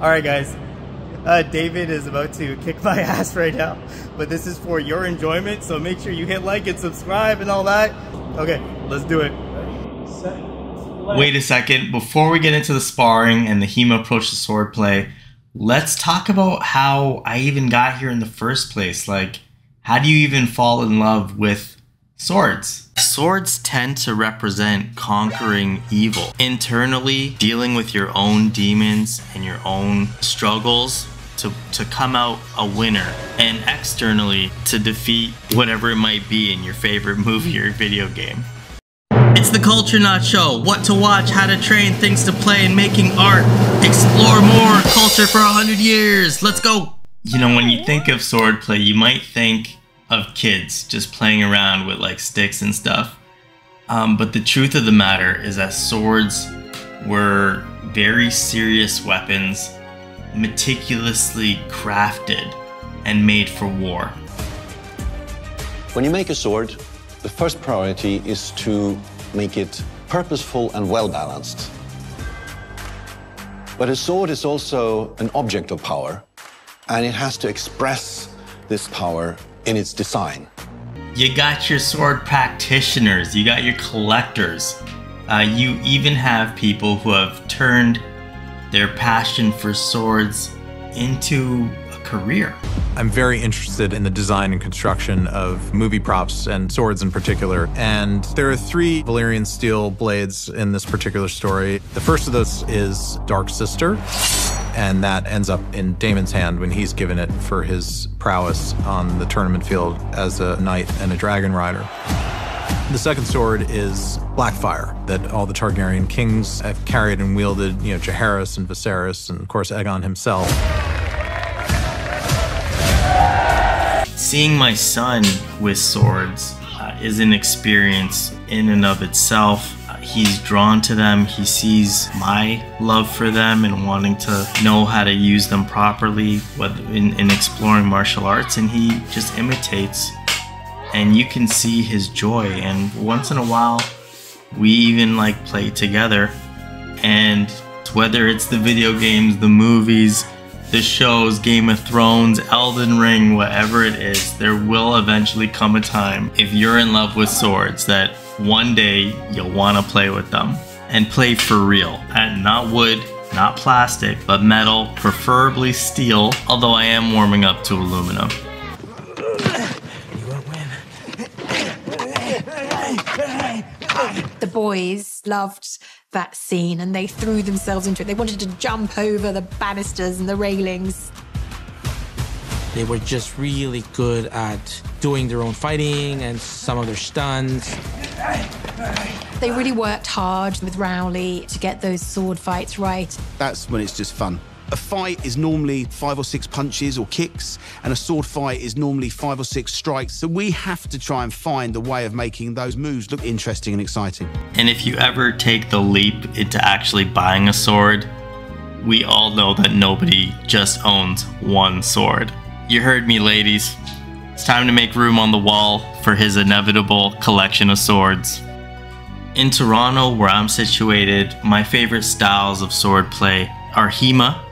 Alright guys, David is about to kick my ass right now, but this is for your enjoyment, so make sure you hit like and subscribe and all that. Okay, let's do it. Wait a second, before we get into the sparring and the HEMA approach to swordplay, let's talk about how I even got here in the first place. Like, how do you even fall in love with swords? Swords tend to represent conquering evil. Internally, dealing with your own demons and your own struggles to come out a winner. And externally, to defeat whatever it might be in your favorite movie or video game. It's the Culture Knot Show. What to watch, how to train, things to play, and making art. Explore more culture for 100 years. Let's go. You know, when you think of swordplay, you might think of kids just playing around with like sticks and stuff. But the truth of the matter is that swords were very serious weapons, meticulously crafted and made for war. When you make a sword, the first priority is to make it purposeful and well-balanced. But a sword is also an object of power, and it has to express this power in its design. You got your sword practitioners, you got your collectors. You even have people who have turned their passion for swords into a career. I'm very interested in the design and construction of movie props and swords in particular. And there are 3 Valyrian steel blades in this particular story. The first of those is Dark Sister, and that ends up in Daemon's hand when he's given it for his prowess on the tournament field as a knight and a dragon rider. The second sword is Blackfire, that all the Targaryen kings have carried and wielded, you know, Jaehaerys and Viserys, and of course Aegon himself. Seeing my son with swords is an experience in and of itself. He's drawn to them. He sees my love for them and wanting to know how to use them properly in exploring martial arts, and he just imitates. And you can see his joy, and once in a while we even like play together. And whether it's the video games, the movies, the shows, Game of Thrones, Elden Ring, whatever it is, there will eventually come a time, if you're in love with swords, that one day you'll want to play with them. And play for real. And not wood, not plastic, but metal, preferably steel, although I am warming up to aluminum. The boys loved that scene and they threw themselves into it. They wanted to jump over the banisters and the railings. They were just really good at doing their own fighting and some of their stunts. They really worked hard with Rowley to get those sword fights right. That's when it's just fun. A fight is normally 5 or 6 punches or kicks, and a sword fight is normally 5 or 6 strikes. So we have to try and find the way of making those moves look interesting and exciting. And if you ever take the leap into actually buying a sword, we all know that nobody just owns one sword. You heard me, ladies. It's time to make room on the wall for his inevitable collection of swords. In Toronto, where I'm situated, my favorite styles of swordplay are HEMA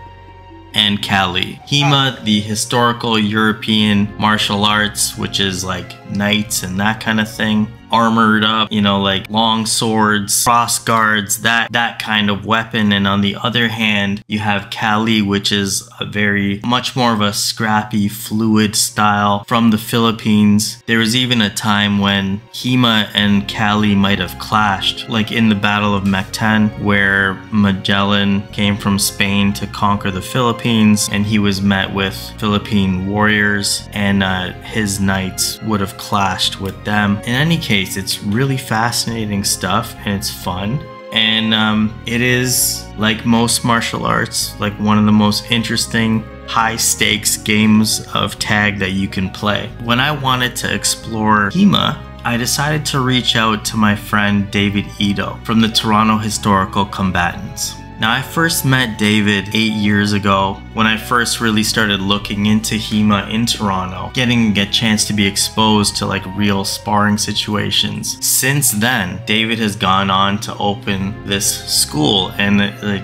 and Kali. HEMA, the historical European martial arts, which is like knights and that kind of thing. Armored up, you know, like long swords, cross guards, that kind of weapon. And on the other hand, you have Kali, which is a much more of a scrappy, fluid style from the Philippines. There was even a time when HEMA and Kali might have clashed, like in the Battle of Mactan, where Magellan came from Spain to conquer the Philippines, and he was met with Philippine warriors, and his knights would have clashed with them. In any case, it's really fascinating stuff and it's fun, and it is, like most martial arts, like one of the most interesting high stakes games of tag that you can play. When I wanted to explore HEMA, I decided to reach out to my friend David Itto from the Toronto Historical Combatants. Now, I first met David 8 years ago when I first really started looking into HEMA in Toronto, getting a chance to be exposed to like real sparring situations. Since then, David has gone on to open this school, and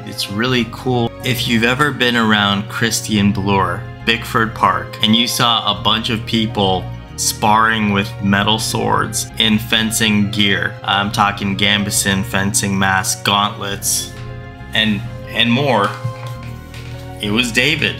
it's really cool. If you've ever been around Christian Bloor, Bickford Park, and you saw a bunch of people sparring with metal swords in fencing gear, I'm talking gambeson, fencing mask, gauntlets, and more, it was David.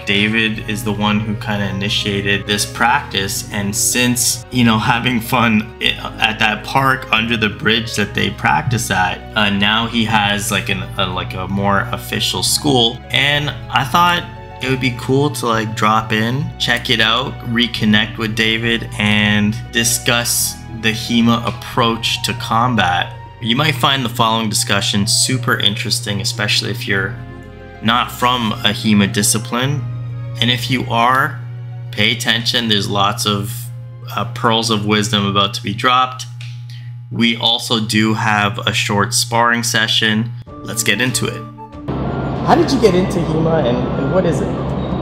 David is the one who kind of initiated this practice, and since, you know, having fun at that park under the bridge that they practice at, now he has like a more official school, and I thought it would be cool to like drop in, check it out, reconnect with David, and discuss the HEMA approach to combat. You might find the following discussion super interesting, especially if you're not from a HEMA discipline. And if you are, pay attention. There's lots of pearls of wisdom about to be dropped. We also do have a short sparring session. Let's get into it. How did you get into HEMA, and what is it?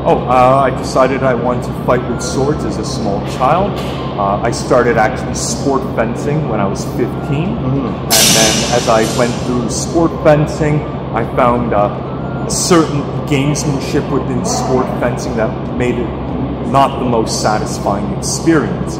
I decided I wanted to fight with swords as a small child. I started actually sport fencing when I was 15. And then as I went through sport fencing, I found a certain gamesmanship within sport fencing that made it not the most satisfying experience.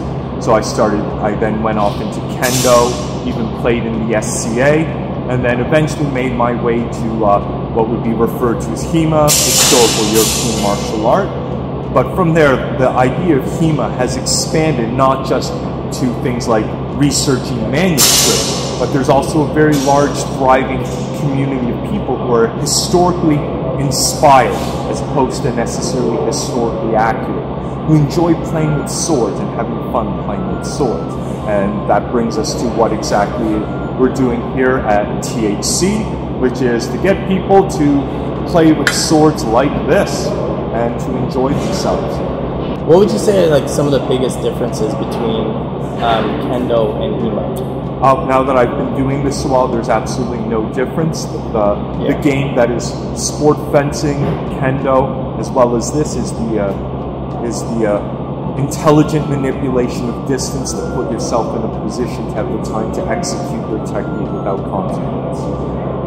So I then went off into Kendo, even played in the SCA, and then eventually made my way to what would be referred to as HEMA, Historical European Martial Art. But from there, the idea of HEMA has expanded not just to things like researching manuscripts, but there's also a very large, thriving community of people who are historically inspired as opposed to necessarily historically accurate, who enjoy playing with swords and having fun playing with swords. And that brings us to what exactly we're doing here at THC, which is to get people to play with swords like this and to enjoy themselves. What would you say are like some of the biggest differences between Kendo and HEMA? Now that I've been doing this a while, there's absolutely no difference. The game that is sport fencing, Kendo, as well as this is the intelligent manipulation of distance to put yourself in a position to have the time to execute your technique without consequence.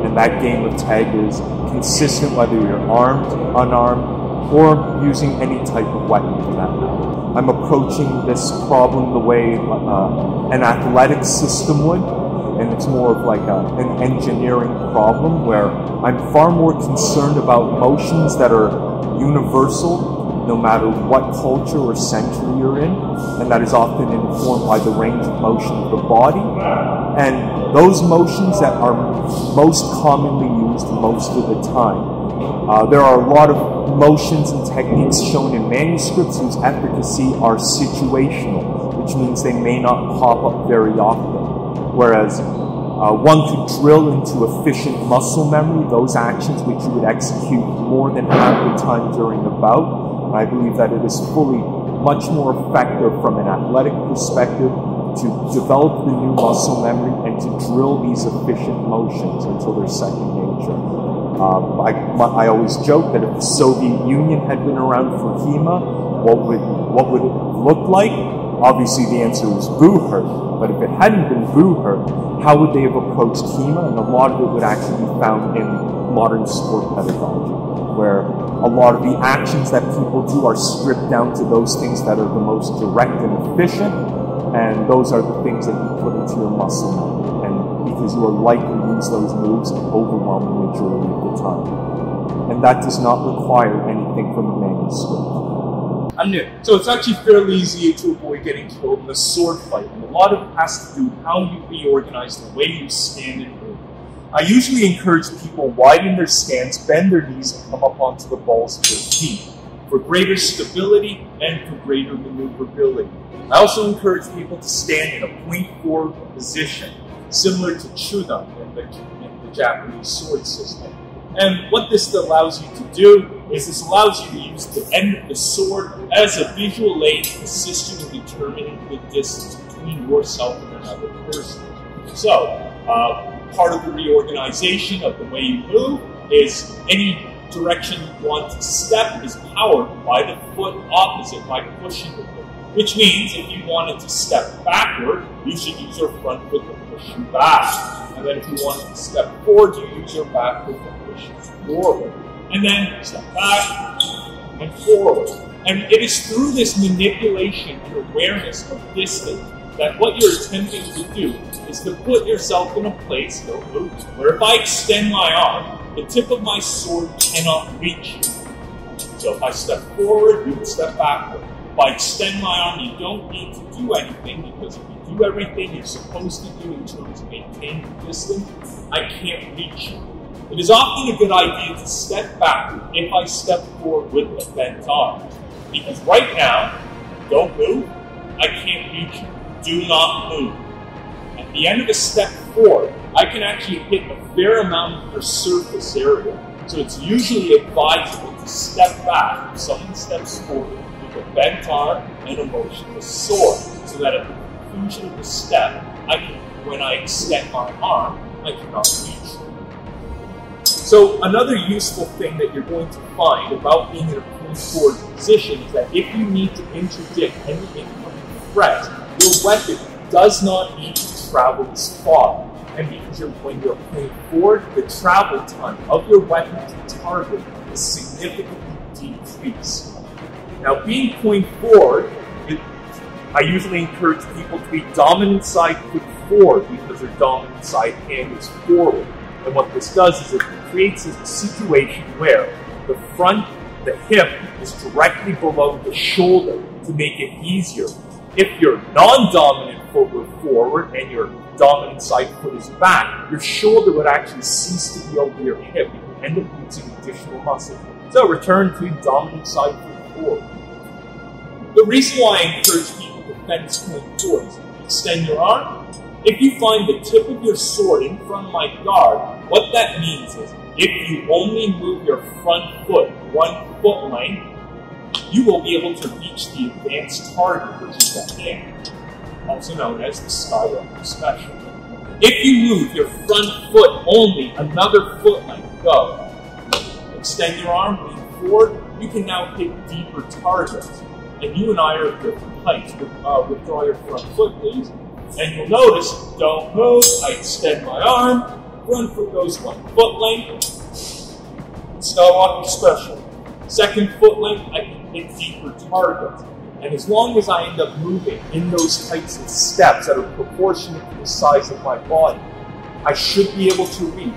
And that game of tag is consistent whether you're armed, unarmed, or using any type of weapon for that matter. I'm approaching this problem the way an athletics system would, and it's more of like an engineering problem where I'm far more concerned about motions that are universal no matter what culture or century you're in, and that is often informed by the range of motion of the body, and those motions that are most commonly used most of the time. There are a lot of motions and techniques shown in manuscripts whose efficacy are situational, which means they may not pop up very often. Whereas one could drill into efficient muscle memory those actions which you would execute more than half the time during a bout. And I believe that it is fully much more effective from an athletic perspective to develop the new muscle memory and to drill these efficient motions until they're second nature. I always joke that if the Soviet Union had been around for HEMA, what would it look like? Obviously the answer is boo-hurt, but if it hadn't been boo-hurt, how would they have approached HEMA? And a lot of it would actually be found in modern sport pedagogy, where a lot of the actions that people do are stripped down to those things that are the most direct and efficient, and those are the things that you put into your muscle memory, and because you are likely to use those moves an overwhelming majority of the time. And that does not require anything from the manuscript. I'm new, so it's actually fairly easy to avoid getting killed in a sword fight, and a lot of it has to do with how you reorganize the way you stand and move. I usually encourage people widen their stance, bend their knees, and come up onto the balls of their feet for greater stability and for greater maneuverability. I also encourage people to stand in a point forward position, similar to Chudan in the Japanese sword system. And what this allows you to do is this allows you to use the end of the sword as a visual aid to assist you in determining the distance between yourself and another person. So, part of the reorganization of the way you move is any direction you want to step is powered by the foot opposite, by pushing the foot. Which means if you wanted to step backward, you should use your front foot to push you back. And then if you wanted to step forward, you use your back foot to push you forward. And then step back and forward. And it is through this manipulation and awareness of distance that what you're attempting to do is to put yourself in a place, don't move, where if I extend my arm, the tip of my sword cannot reach you. So if I step forward, you would step backward. If I extend my arm, you don't need to do anything, because if you do everything you're supposed to do in terms of maintaining the distance, I can't reach you. It is often a good idea to step backward if I step forward with a bent arm. Because right now, don't move, I can't reach you. Do not move. At the end of a step forward, I can actually hit a fair amount of your surface area. So it's usually advisable to step back if someone steps forward with a bent arm and a motionless sword, so that at the conclusion of the step, when I extend my arm, I cannot reach you. So another useful thing that you're going to find about being in a point forward position is that if you need to interdict any incoming threat, your weapon does not need to travel as far. And because when you're point forward, the travel time of your weapon to target is significantly decreased. Now, being point forward, I usually encourage people to be dominant side foot forward because their dominant side hand is forward. And what this does is it creates a situation where the hip is directly below the shoulder to make it easier. If your non-dominant foot were forward and your dominant side foot is back, your shoulder would actually cease to be over your hip. You would end up using additional muscle. So return to dominant side foot forward. The reason why I encourage people to fence point forward is extend your arm. If you find the tip of your sword in front of my guard, what that means is if you only move your front foot 1 foot length, you will be able to reach the advanced target, which is the hand, also known as the Skywalker Special. If you move your front foot only another foot length, go. Extend your arm, lean forward, you can now hit deeper targets. And you and I are at different heights. Withdraw your front foot, please. And you'll notice, don't move, I extend my arm, front foot goes 1 foot length, Skywalker Special. Second foot length, I can hit deeper targets. And as long as I end up moving in those types of steps that are proportionate to the size of my body, I should be able to reach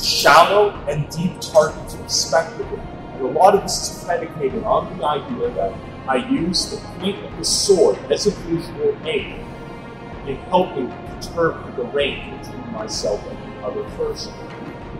shallow and deep targets respectively. And a lot of this is predicated on the idea that I use the point of the sword as a visual aid in helping determine the range between myself and the other person.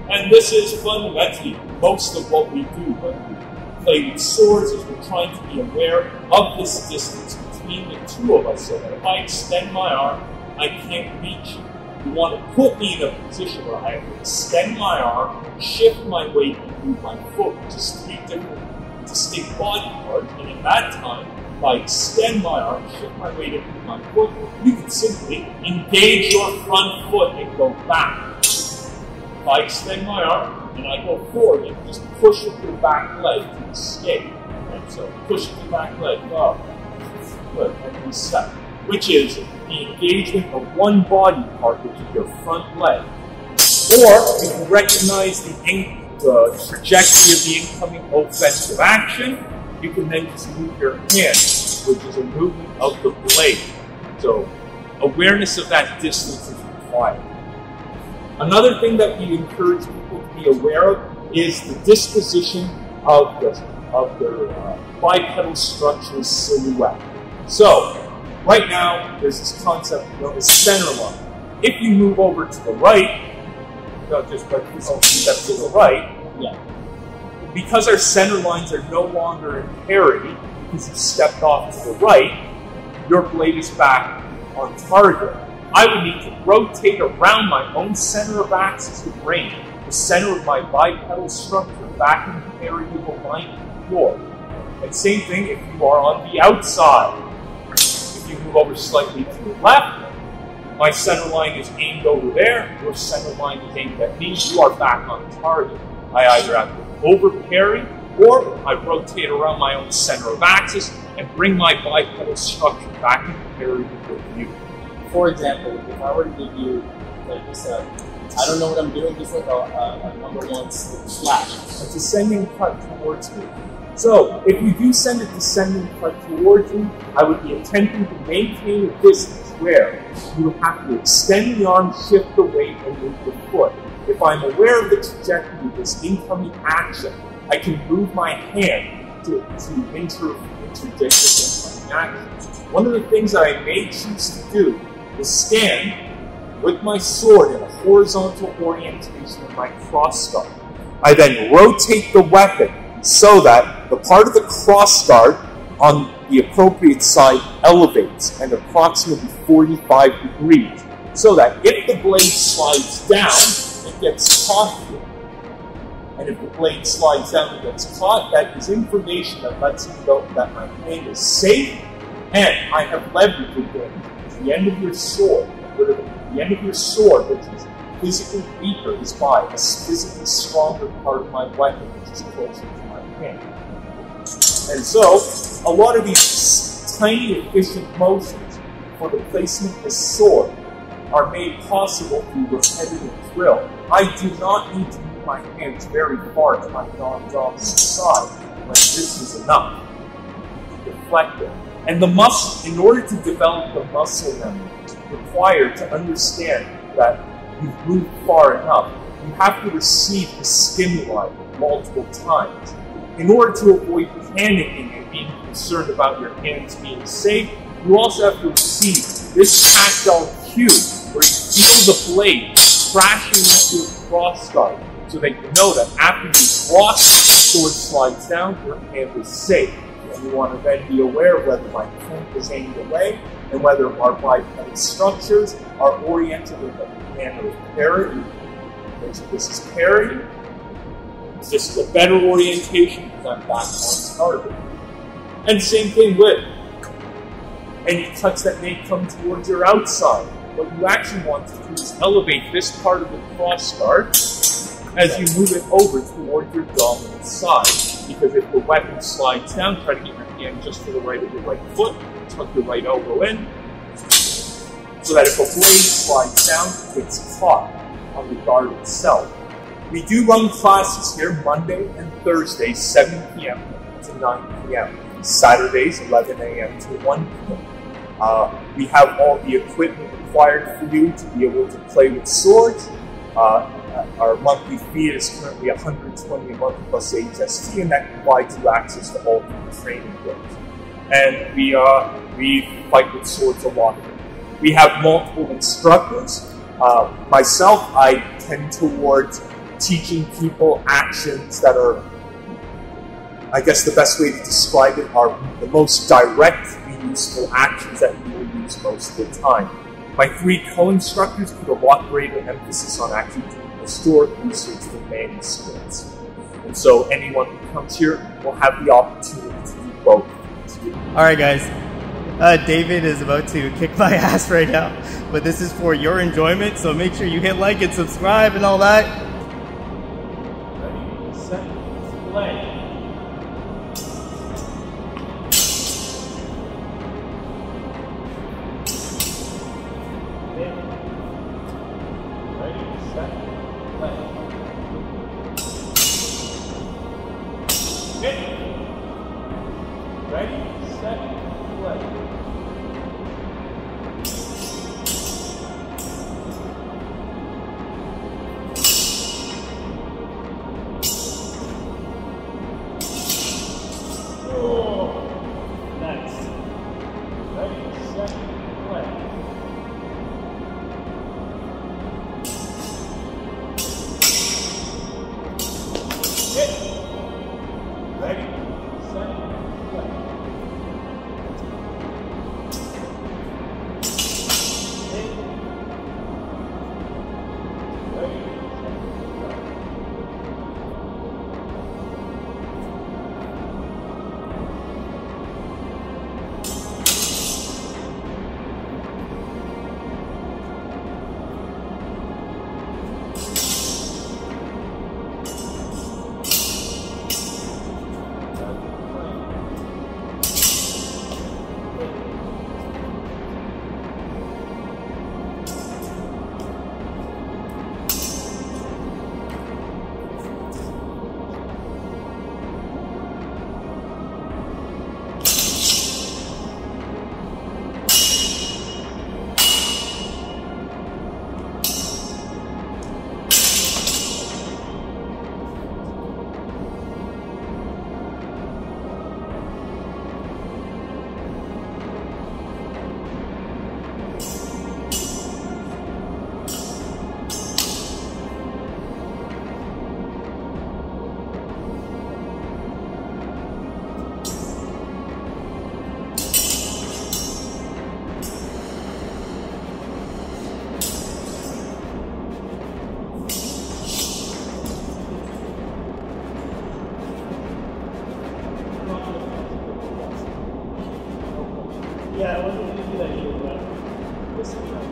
And this is fundamentally most of what we do when we play with swords, is we're trying to be aware of this distance between the two of us, so that if I extend my arm, I can't reach you. You want to put me in a position where I have to extend my arm, shift my weight, and move my foot, which is 3 different distinct body parts, and in that time, if I extend my arm, shift my weight, and move my foot, you can simply engage your front foot and go back. If I extend my arm and I go forward, you can just push with your back leg to escape. Right? So push with your back leg, go. Good, and reset. Which is the engagement of one body part, which is your front leg. Or if you recognize the trajectory of the incoming offensive action, you can then just move your hand, which is a movement of the blade. So awareness of that distance is required. Another thing that we encourage people to be aware of is the disposition of their bipedal structure silhouette. So, right now, there's this concept known as center line. If you move over to the right, just like this step to the right, because our center lines are no longer in parity, because you stepped off to the right, your blade is back on target. I would need to rotate around my own center of axis of range, the center of my bipedal structure, back in parity of alignment with the floor. And same thing if you are on the outside. If you move over slightly to the left, my center line is aimed over there, your center line is aimed at me, you are back on target. I either have to over parry, or I rotate around my own center of axis and bring my bipedal structure back into parry with you. For example, if I were to give you, like you said, I don't know what I'm doing, just like a number one slash. A descending cut towards me. So, if you do send a descending cut towards me, I would be attempting to maintain a distance where you would have to extend the arm, shift the weight, and move the foot. If I'm aware of the trajectory of this incoming action, I can move my hand to interdict this incoming action. One of the things that I may choose to do is stand with my sword in a horizontal orientation of my crossguard. I then rotate the weapon so that the part of the crossguard on the appropriate side elevates and approximately 45 degrees, so that if the blade slides down, it gets caught here. And if the blade slides down and gets caught, that is information that lets you know that my hand is safe and I have leverage advantage. The end of your sword, the end of your sword, which is physically weaker, is by a physically stronger part of my weapon, which is closer to my hand. And so, a lot of these tiny, efficient motions for the placement of the sword are made possible through repetitive drill. I do not need to move my hands very far to my non-dominant side when this is enough to deflect it. And the muscle, in order to develop the muscle memory required to understand that you've moved far enough, you have to receive the stimuli multiple times. In order to avoid panicking and being concerned about your hands being safe, you also have to receive this tactile cue where you feel the blade crashing into your crossguard so that you know that after you block, the sword slides down, your hand is safe. And you want to then be aware of whether my point is aimed away and whether our bipedal structures are oriented in the manner of parry. This is parry. This is a better orientation because I'm back on target. And same thing with any cuts that may come towards your outside. What you actually want to do is elevate this part of the crossguard as you move it over toward your dominant side. Because if the weapon slides down, try to get your hand just to the right of your right foot, tuck your right elbow in, so that if a blade slides down, it's caught on the guard itself. We do run classes here Monday and Thursday, 7 p.m. to 9 p.m. Saturdays, 11 a.m. to 1 p.m. We have all the equipment required for you to be able to play with swords. Our monthly fee is currently $120 a month plus HST, and that provides you access to all the training drills. And we fight with swords a lot. We have multiple instructors. Myself, I tend towards teaching people actions that are, I guess the best way to describe it, are the most directly useful actions that you will use most of the time. My 3 co-instructors put a lot greater emphasis on actually doing historic research for manuscripts. And so anyone who comes here will have the opportunity to do both. Alright guys, David is about to kick my ass right now, but this is for your enjoyment, so make sure you hit like and subscribe and all that. Ready, set, play. Yeah, I wasn't going to do that either, but this will be fine.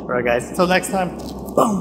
All right, guys. Until next time. Boom.